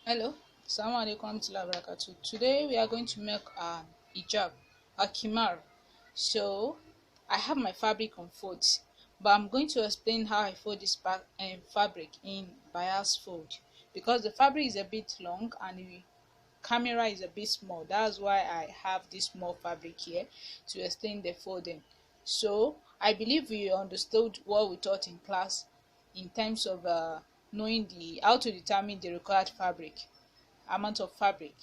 Hello, Assalamu alaikum warahmatullahi wabarakatuh. Today we are going to make an hijab, a khimar. So I have my fabric on folds, but I'm going to explain how I fold this fabric in bias fold because the fabric is a bit long and the camera is a bit small. That's why I have this small fabric here to explain the folding. So I believe we understood what we taught in class in terms of knowing the how to determine the required amount of fabric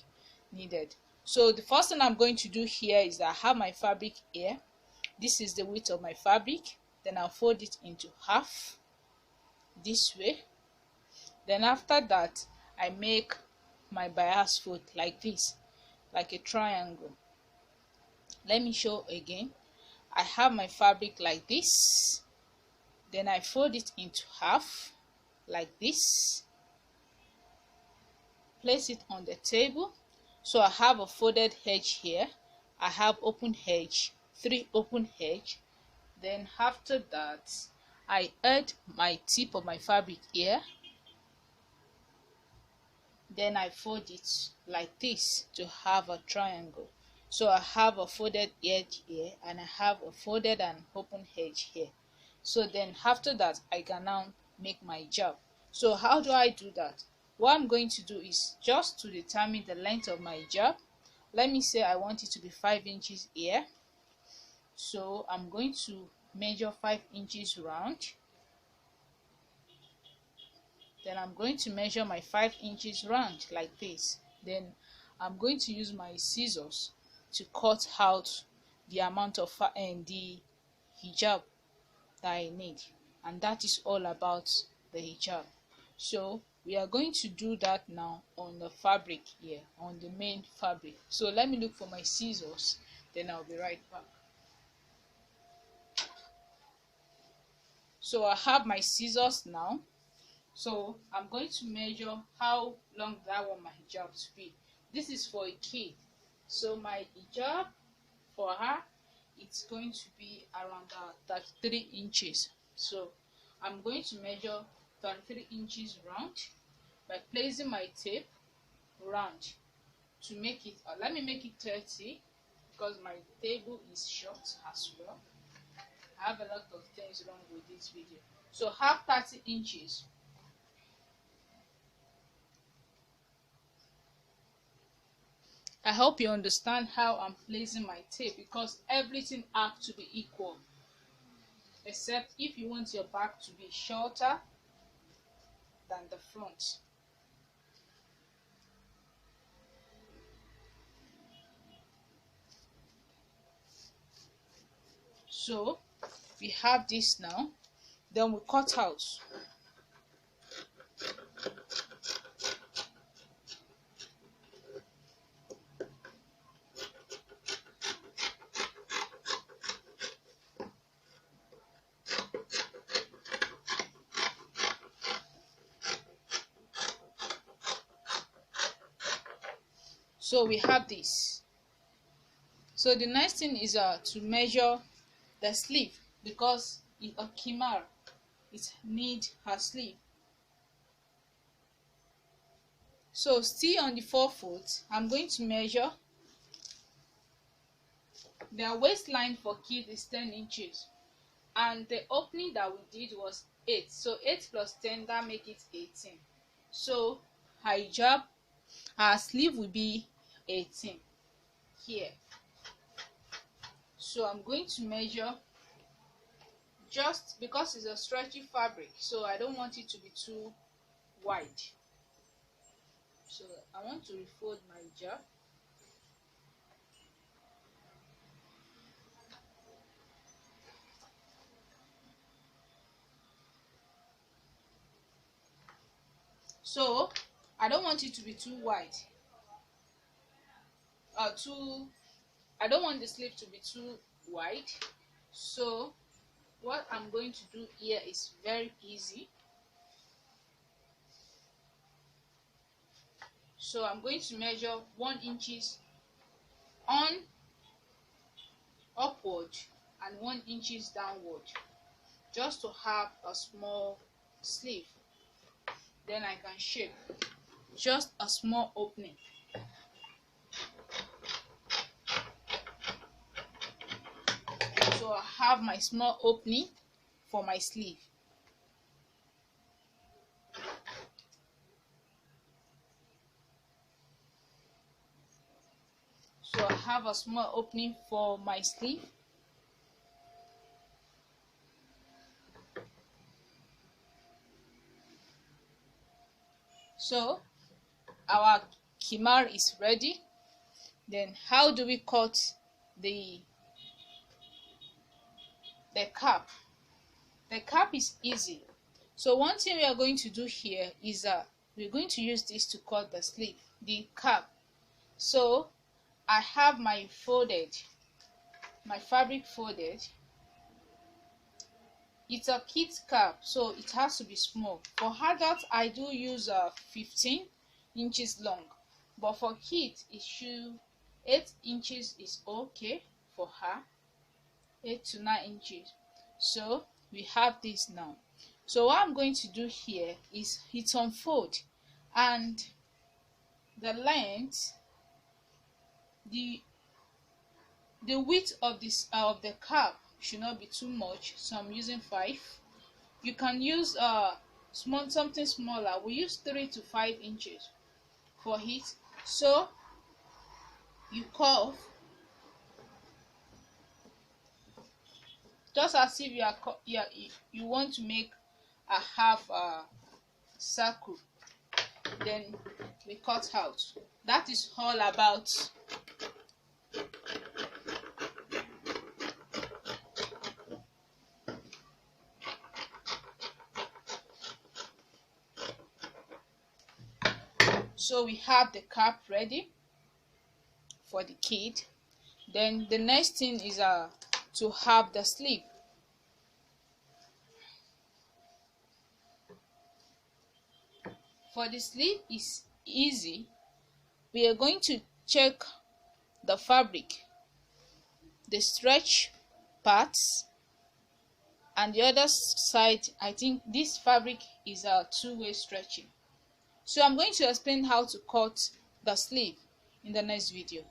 needed. So the first thing I'm going to do here is that I have my fabric here. This is the width of my fabric. Then I'll fold it into half this way. Then after that, I make my bias fold like this, like a triangle. Let me show again. I have my fabric like this. Then I fold it into half like this. Place it on the table. So I have a folded edge here. I have open edge, 3 open edge. Then after that, I add my tip of my fabric here. Then I fold it like this to have a triangle. So I have a folded edge here and I have a folded and open edge here. So then after that, I can now make my hijab. So how do I do that? What I'm going to do is just to determine the length of my hijab. Let me say I want it to be 5 inches here. So I'm going to measure 5 inches round. Then I'm going to measure my 5 inches round like this. Then I'm going to use my scissors to cut out the amount of the hijab that I need, and that is all about the hijab. So we are going to do that now on the fabric here, on the main fabric. So let me look for my scissors, then I'll be right back. So I have my scissors now. So I'm going to measure how long that I want my hijab to be. This is for a kid. So my hijab for her, it's going to be around 33 inches. So I'm going to measure 33 inches round by placing my tape round to make it, let me make it 30 because my table is short as well. I have a lot of things wrong with this video. So have 30 inches. I hope you understand how I'm placing my tape because everything has to be equal, except if you want your back to be shorter than the front. So we have this now. Then we cut out. So we have this. So the next thing is to measure the sleeve because in a khimar it needs a sleeve. So still on the 4 foot, I'm going to measure. Their waistline for kids is 10 inches and the opening that we did was 8. So 8 plus 10, that make it 18. So her hijab, her sleeve will be 18 here. So I'm going to measure, just because it's a stretchy fabric, so I don't want it to be too wide. So I want to refold my hijab. So I don't want it to be too wide. I don't want the sleeve to be too wide. So what I'm going to do here is very easy. So I'm going to measure 1 inches on upward and 1 inches downward, just to have a small sleeve. Then I can shape. just a small opening. So I have my small opening for my sleeve. So I have a small opening for my sleeve. So our khimar is ready. Then how do we cut the cap? The cap is easy. So one thing we are going to do here is we're going to use this to cut the sleeve, the cap. So I have my fabric folded. It's a kid cap, so it has to be small. For adults, I do use 15 inches long, but for kids, 8 inches is okay for her. 8 to 9 inches. So we have this now. So what I'm going to do here is hit unfold, and the length, the width of this of the cap should not be too much, so I'm using 5. You can use something smaller. We use 3 to 5 inches for it. So you curve just as if you want to make a half circle. Then we cut out. That is all about so we have the cap ready for the kid. Then the next thing is to have the sleeve. For the sleeve is easy. We are going to check the fabric, the stretch parts, and the other side. I think this fabric is a two-way stretching. So I'm going to explain how to cut the sleeve in the next video.